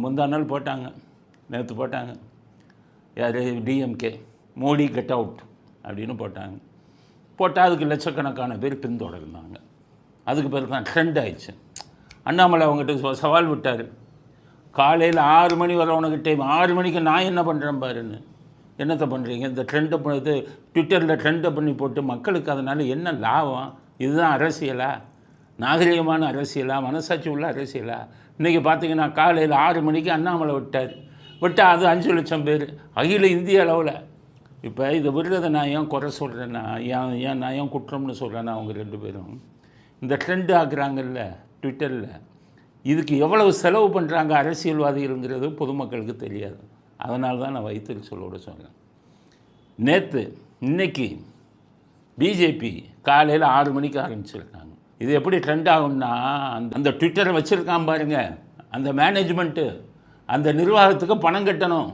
முந்தா நாள் போட்டாங்க, நேற்று போட்டாங்க. யார்? டிஎம்கே, மோடி கெட் அவுட் அப்படின்னு போட்டாங்க. போட்டால் அதுக்கு லட்சக்கணக்கான பேர் பின்தொடர்ந்தாங்க. அதுக்கு பிறகு தான் ட்ரெண்ட் ஆயிடுச்சு. அண்ணாமலை அவங்ககிட்ட சவால் விட்டார், காலையில் 6 மணி வர உனக்கு டைம், 6 மணிக்கு நான் என்ன பண்ணுறேன் பாருன்னு. என்னத்தை பண்ணுறீங்க? இந்த ட்ரெண்டை இது ட்விட்டரில் ட்ரெண்டை பண்ணி போட்டு மக்களுக்கு அதனால் என்ன லாபம்? இதுதான் அரசியலா? நாகரிகமான அரசியலா? மனசாட்சி உள்ள அரசியலா? இன்றைக்கி பார்த்தீங்கன்னா காலையில் 6 மணிக்கு அண்ணாமலை விட்டால் அது 5 லட்சம் பேர் அகில இந்திய அளவில். இப்போ இதை விடுறதை நான் ஏன் குறை சொல்கிறேன்னா, நான் ஏன் குற்றம்னு சொல்கிறேன்னா, அவங்க 2 பேரும் இந்த ட்ரெண்டு ஆக்குறாங்கல்ல ட்விட்டரில், இதுக்கு எவ்வளவு செலவு பண்ணுறாங்க அரசியல்வாதிகள்ங்கிறது பொதுமக்களுக்கு தெரியாது. அதனால தான் நான் வைத்தறிச்சலோடு சொல்கிறேன். இன்னைக்கு பிஜேபி காலையில் 6 மணிக்கு ஆரம்பிச்சிருக்காங்க. இது எப்படி ட்ரெண்ட் ஆகும்னா, அந்த ட்விட்டரை வச்சுருக்கான் பாருங்க, அந்த மேனேஜ்மெண்ட்டு, அந்த நிர்வாகத்துக்கு பணம் கட்டணும்.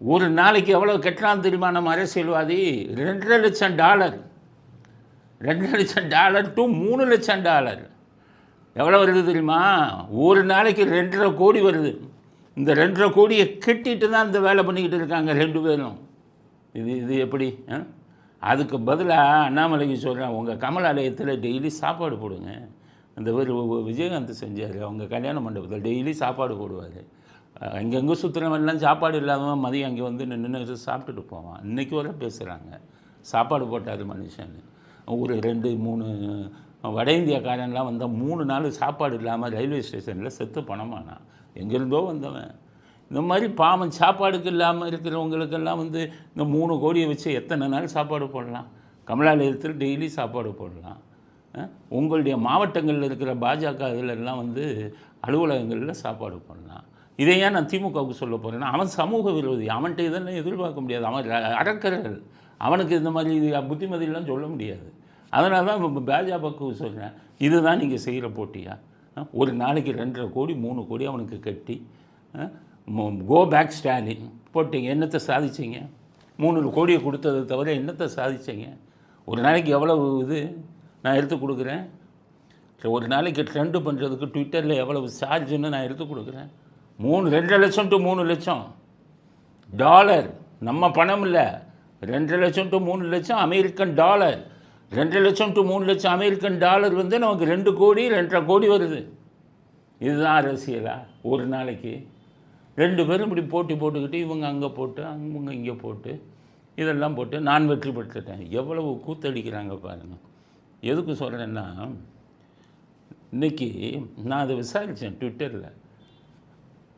ஒரு நாளைக்கு எவ்வளோ கட்டலாம் தெரியுமா நம்ம அரசியல்வாதி? $2.5 லட்சம், $2.5 லட்சம் டு $3 லட்சம். எவ்வளோ வருது தெரியுமா? ஒரு நாளைக்கு 2.5 கோடி வருது. இந்த 2.5 கோடியை கட்டிட்டு தான் இந்த வேலை பண்ணிக்கிட்டு இருக்காங்க 2 பேரும். இது எப்படி? அதுக்கு பதிலாக அண்ணாமலைக்கு சொல்கிறேன், உங்கள் கமலாலயத்தில் டெய்லி சாப்பாடு போடுங்க. அந்த விஜயகாந்த் செஞ்சார், அவங்க கல்யாண மண்டபத்தில் டெய்லி சாப்பாடு போடுவார். அங்கங்கே சுற்றுறவெல்லாம் சாப்பாடு இல்லாதவன் மதியம் அங்கே வந்து நின்று சாப்பிட்டுட்டு போவான். இன்றைக்கி வர பேசுகிறாங்க சாப்பாடு போட்டார் மனுஷன். ஒரு 2-3 வட இந்தியாக்காரன்லாம் வந்தால் 3 நாள் சாப்பாடு இல்லாமல் ரயில்வே ஸ்டேஷனில் செத்து பணமானா. எங்கேருந்தோ வந்தவன். இந்த மாதிரி பாவம் சாப்பாடுக்கு இல்லாமல் இருக்கிறவங்களுக்கெல்லாம் வந்து இந்த 3 கோடியை வச்சு எத்தனை நாள் சாப்பாடு போடலாம்? கமலாலயத்தில் டெய்லி சாப்பாடு போடலாம். உங்களுடைய மாவட்டங்களில் இருக்கிற பாஜக இதிலெல்லாம் வந்து அலுவலகங்களில் சாப்பாடு போடலாம். இதை ஏன் நான் திமுகவுக்கு சொல்ல போகிறேன்னா, அவன் சமூக விரோதி, அவன்கிட்ட இதெல்லாம் எதிர்பார்க்க முடியாது. அவன் அறக்கர்கள், அவனுக்கு இந்த மாதிரி புத்திமதியெல்லாம் சொல்ல முடியாது. அதனால தான் பாஜகவுக்கு சொல்கிறேன், இதுதான் நீங்கள் செய்கிற போட்டியா? ஒரு நாளைக்கு 2.5 கோடி 3 கோடி அவனுக்கு கட்டி கோ பேக் ஸ்டாலின் போட்டிங்க. என்னத்தை சாதிச்சிங்க? 3 கோடியை கொடுத்ததை தவிர என்னத்தை சாதிச்சிங்க? ஒரு நாளைக்கு எவ்வளவு இது நான் எடுத்து கொடுக்குறேன்? ஒரு நாளைக்கு ட்ரெண்டு பண்ணுறதுக்கு ட்விட்டரில் எவ்வளவு சார்ஜுன்னு நான் எடுத்து கொடுக்குறேன். 2.5 லட்சம் டு $3 லட்சம். நம்ம பணம் இல்லை. 2.5 லட்சம் டு 3 லட்சம் அமெரிக்கன் டாலர். 2 லட்சம் டு 3 லட்சம் அமெரிக்கன் டாலர் வந்து நமக்கு 2 கோடி 2.5 கோடி வருது. இதுதான் அரசியலா? ஒரு நாளைக்கு 2 பேரும் இப்படி போட்டி போட்டுக்கிட்டு, இவங்க அங்கே போட்டு அவங்க இங்கே போட்டு இதெல்லாம் போட்டு நான் வெற்றி பெற்றுட்டேன். எவ்வளவு கூத்தடிக்கிறாங்க பாருங்கள். எதுக்கு சொல்கிறேன்னா, இன்றைக்கி நான் அதை விசாரித்தேன் ட்விட்டரில்.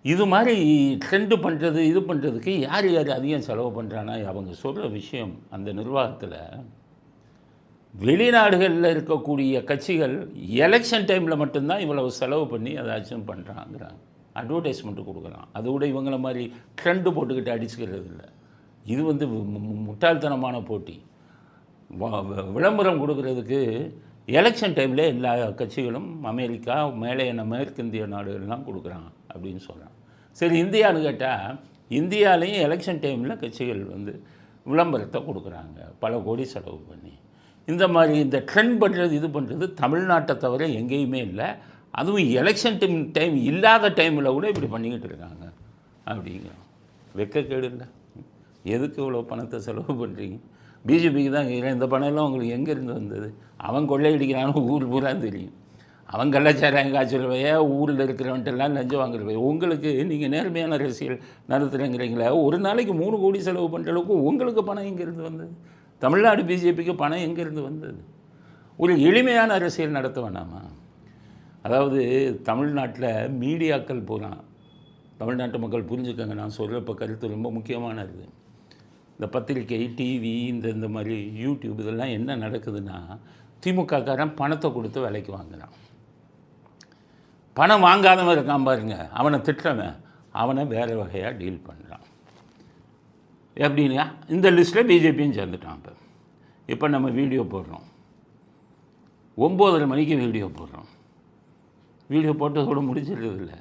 இது மாதிரி ட்ரெண்டு பண்ணுறது இது பண்ணுறதுக்கு யார் அதிகம் செலவு பண்ணுறான்னா, அவங்க சொல்கிற விஷயம், அந்த நிர்வாகத்தில் வெளிநாடுகளில் இருக்கக்கூடிய கட்சிகள் எலெக்ஷன் டைமில் மட்டும்தான் இவ்வளவு செலவு பண்ணி ஏதாச்சும் பண்ணுறாங்கிறாங்க. அட்வர்டைஸ்மெண்ட்டு கொடுக்குறான். அது கூட இவங்கள மாதிரி ட்ரெண்டு போட்டுக்கிட்டு அடிச்சுக்கிறது இல்லை. இது வந்து முட்டாள்தனமான போட்டி. விளம்பரம் கொடுக்கறதுக்கு எலெக்ஷன் டைமில் எல்லா கட்சிகளும் அமெரிக்கா மேற்கிந்திய நாடுகள்லாம் கொடுக்குறாங்க அப்படின்னு சொல்கிறான். சரி, இந்தியான்னு கேட்டால் இந்தியாவிலையும் எலெக்ஷன் டைமில் கட்சிகள் வந்து விளம்பரத்தை கொடுக்குறாங்க பல கோடி செலவு பண்ணி. இந்த மாதிரி இந்த ட்ரெண்ட் பண்ணுறது இது பண்ணுறது தமிழ்நாட்டை தவிர எங்கேயுமே இல்லை. அதுவும் எலெக்ஷன் டைம் இல்லாத டைமில் கூட இப்படி பண்ணிக்கிட்டு இருக்காங்க. அப்படிங்கிறோம். வெக்கக்கேடு இல்லை. எதுக்கு இவ்வளோ பணத்தை செலவு பண்ணுறீங்க? பிஜேபிக்கு தான் இந்த பணம்லாம் உங்களுக்கு எங்கேருந்து வந்தது? அவன் கொள்ளையடிக்கிறான்னு ஊர் பூரா தெரியும். அவன் கள்ளச்சாராயம் காய்ச்சல்வையா ஊரில் இருக்கிறவன்ட்டெல்லாம் லஞ்சம் வாங்குறவையா. உங்களுக்கு நீங்கள் நேர்மையான அரசியல் நடத்துகிறேங்கிறீங்களா? ஒரு நாளைக்கு 3 கோடி செலவு பண்ணுற அளவுக்கு உங்களுக்கு பணம் எங்கேருந்து வந்தது? தமிழ்நாடு பிஜேபிக்கு பணம் எங்கேருந்து வந்தது? ஒரு எளிமையான அரசியல் நடத்த வேணாமா? அதாவது தமிழ்நாட்டில் மீடியாக்கள் போகிறான். தமிழ்நாட்டு மக்கள் புரிஞ்சுக்கங்க, நான் சொல்கிற இப்போ கருத்து ரொம்ப முக்கியமானது. இந்த பத்திரிக்கை, டிவி, இந்த மாதிரி யூடியூப் இதெல்லாம் என்ன நடக்குதுன்னா, திமுககாரன் பணத்தை கொடுத்து விலைக்கு வாங்குகிறான். பணம் வாங்காதவன் இருக்கான் பாருங்க, அவனை திட்டுறவன் அவனை வேறு வகையாக டீல் பண்ணுறான். எப்படின்னா இந்த லிஸ்ட்டில் பிஜேபியும் சேர்ந்துட்டான். இப்போ நம்ம வீடியோ போடுறோம், 9:30 மணிக்கு வீடியோ போடுறோம். வீடியோ போட்டதோடு முடிச்சிடுறது இல்லை.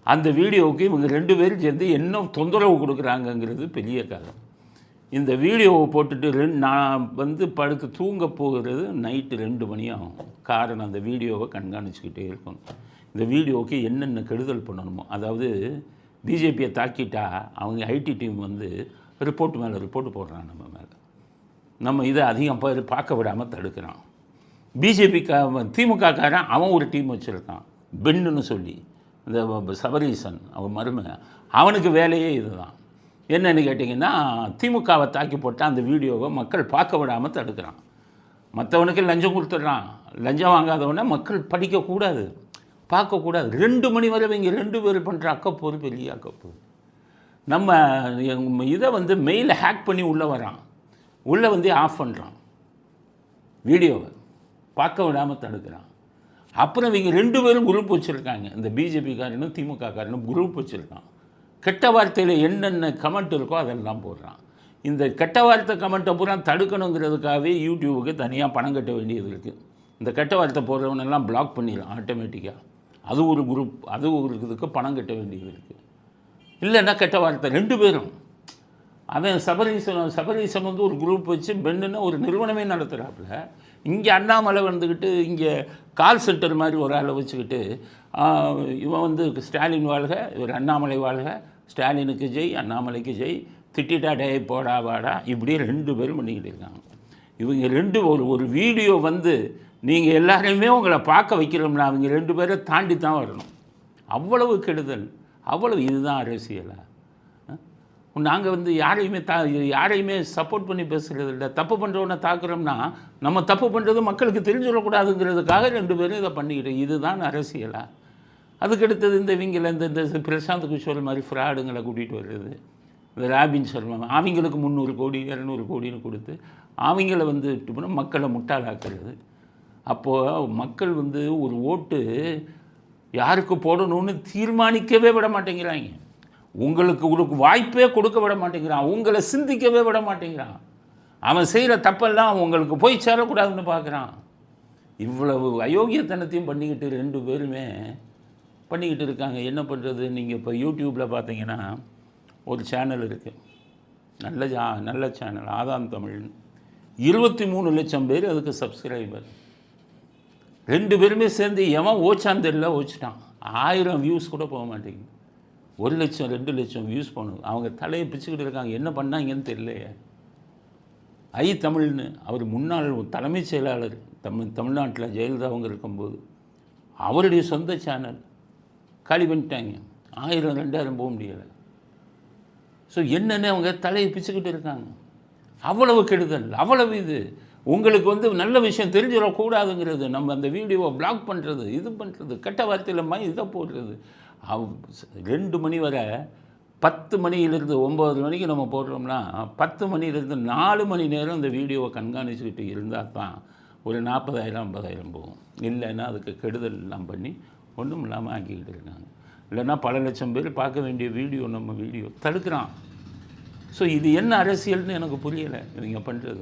அந்த வீடியோவுக்கு இவங்க 2 பேரும் சேர்ந்து என்ன தொந்தரவு கொடுக்குறாங்கங்கிறது பெரிய கதை. இந்த வீடியோவை போட்டுட்டு நான் வந்து தூங்க போகிறது நைட்டு 2 மணி ஆகும். காரணம் அந்த வீடியோவை கண்காணிச்சுக்கிட்டே இருக்கணும். இந்த வீடியோவுக்கு என்னென்ன கெடுதல் பண்ணணுமோ, அதாவது பிஜேபியை தாக்கிட்டா அவங்க ஐடி டீம் வந்து ரிப்போர்ட் மேலே ரிப்போர்ட் போடுறான் நம்ம மேலே. நம்ம இதை அதிகம் பேர் பார்க்க விடாமல் தடுக்கிறான். திமுகக்காரன் அவன் ஒரு டீம் வச்சுருக்கான், பென்னுன்னு சொல்லி, இந்த சபரீசன் அவன் மருமகன், அவனுக்கு வேலையே இதுதான். என்னென்னு கேட்டிங்கன்னா, திமுகவை தாக்கி போட்டால் அந்த வீடியோவை மக்கள் பார்க்க விடாமல் தடுக்கிறான். மற்றவனுக்கு லஞ்சம் கொடுத்துட்றான். லஞ்சம் வாங்காதவனை மக்கள் படிக்கக்கூடாது, பார்க்கக்கூடாது. 2 மணி வரை இங்கே 2 பேர் பண்ணுற அக்கப்போர் பெரிய அக்கப்போர். நம்ம இதை வந்து மெயிலை ஹேக் பண்ணி உள்ளே வரான், உள்ளே வந்து ஆஃப் பண்ணுறான், வீடியோவை பார்க்க விடாமல் தடுக்கிறான். அப்புறம் இவங்க 2 பேரும் குரூப் வச்சுருக்காங்க, இந்த பிஜேபிக்காரனும் திமுகக்காரனும் குரூப் வச்சுருக்கான். கெட்ட வார்த்தையில் என்னென்ன கமெண்ட் இருக்கோ அதெல்லாம் போடுறான். இந்த கெட்ட வார்த்தை கமெண்ட்டை பூரா தடுக்கணுங்கிறதுக்காகவே யூடியூபுக்கு தனியாக பணம் கட்ட வேண்டியது இருக்குது. இந்த கெட்ட வார்த்தை போடுறவனெல்லாம் பிளாக் பண்ணிடலாம் ஆட்டோமேட்டிக்காக. அது ஒரு குரூப், அது ஒரு இதுக்கு பணம் கட்ட வேண்டியது இருக்குது. இல்லைன்னா கெட்ட வார்த்தை 2 பேரும். அவன் சபரீசன் வந்து ஒரு குரூப் வச்சு பெண்ணுன்னு ஒரு நிறுவனமே நடத்துகிறாப்புல. இங்கே அண்ணாமலை வந்துக்கிட்டு இங்கே கால் சென்டர் மாதிரி ஒரு ஆளை வச்சுக்கிட்டு இவன் வந்து ஸ்டாலின் வாழ்க, இவர் அண்ணாமலை வாழ்க, ஸ்டாலினுக்கு ஜெய், அண்ணாமலைக்கு ஜெய், திட்டிட்டா டே போடா வாடா, இப்படியே 2 பேரும் பண்ணிக்கிட்டு இருக்காங்க. இவங்க ஒரு வீடியோ வந்து நீங்கள் எல்லாரையுமே உங்களை பார்க்க வைக்கிறோம்னா அவங்க 2 பேரை தாண்டி தான் வரணும். அவ்வளவு கெடுதல், அவ்வளவு. இதுதான் அரசியலா? நாங்கள் வந்து யாரையுமே சப்போர்ட் பண்ணி பேசுகிறது இல்லை. தப்பு பண்ணுறவனை தாக்குறோம்னா நம்ம தப்பு பண்ணுறது மக்களுக்கு தெரிஞ்சிடக்கூடாதுங்கிறதுக்காக 2 பேரும் இதை பண்ணிக்கிட்டு, இதுதான் அரசியலா? அதுக்கடுத்தது இந்த இவங்களை இந்த பிரசாந்த் கிஷோர் மாதிரி ஃப்ராடுங்களை கூட்டிகிட்டு வர்றது, இந்த ராபின் சர்மா, அவங்களுக்கு 300 கோடி 200 கோடின்னு கொடுத்து அவங்கள வந்து மக்களை முட்டாளாக்குறது. அப்போது மக்கள் வந்து ஒரு ஓட்டு யாருக்கு போடணும்னு தீர்மானிக்கவே விட மாட்டேங்கிறாங்க. உங்களுக்கு வாய்ப்பே கொடுக்க விட மாட்டேங்கிறான், உங்களை சிந்திக்கவே விட மாட்டேங்கிறான். அவன் செய்கிற தப்பெல்லாம் உங்களுக்கு போய் சேரக்கூடாதுன்னு பார்க்குறான். இவ்வளவு அயோக்கியத்தனத்தையும் பண்ணிக்கிட்டு 2 பேருமே பண்ணிக்கிட்டு இருக்காங்க. என்ன பண்ணுறது? நீங்கள் இப்போ யூடியூப்பில் பார்த்தீங்கன்னா ஒரு சேனல் இருக்குது, நல்ல சேனல், ஆதாம் தமிழ்னு. 23 லட்சம் பேர் அதுக்கு சப்ஸ்கிரைபர். 2 பேருமே சேர்ந்து எவன் ஓச்சாந்தெல்லாம் ஓச்சிட்டான். 1000 வியூஸ் கூட போக மாட்டேங்குது. 1 லட்சம் 2 லட்சம் வியூஸ் பண்ணுது. அவங்க தலையை பிச்சுக்கிட்டு இருக்காங்க, என்ன பண்ணாங்கன்னு தெரியலையே. தமிழ்னு அவர் முன்னாள் தலைமைச் செயலாளர் தமிழ்நாட்டில் ஜெயலலிதா அவங்க இருக்கும்போது அவருடைய சொந்த சேனல் காலி பண்ணிட்டாங்க. 1000 2000 போக முடியலை. ஸோ என்னென்ன அவங்க தலையை பிச்சுக்கிட்டு இருக்காங்க. அவ்வளவு கெடுதல், அவ்வளவு இது. உங்களுக்கு வந்து நல்ல விஷயம் தெரிஞ்சிடக்கூடாதுங்கிறது, நம்ம அந்த வீடியோவை பிளாக் பண்ணுறது, இது பண்ணுறது, கெட்ட வார்த்தையில் இதை போடுறது. 2 மணி வரை 10 மணியிலிருந்து 9 மணிக்கு நம்ம போடுறோம்னா 10 மணியிலிருந்து 4 மணி நேரம் இந்த வீடியோவை கண்காணிச்சுக்கிட்டு இருந்தால் தான் ஒரு 40,000 50,000 போகும். இல்லைன்னா அதுக்கு கெடுதல் எல்லாம் பண்ணி ஒன்றும் இல்லாமல் ஆக்கிக்கிட்டு இருக்காங்க. இல்லைன்னா பல லட்சம் பேர் பார்க்க வேண்டிய வீடியோ நம்ம வீடியோ தடுக்கிறான். ஸோ இது என்ன அரசியல்னு எனக்கு புரியலை இவங்க பண்ணுறது.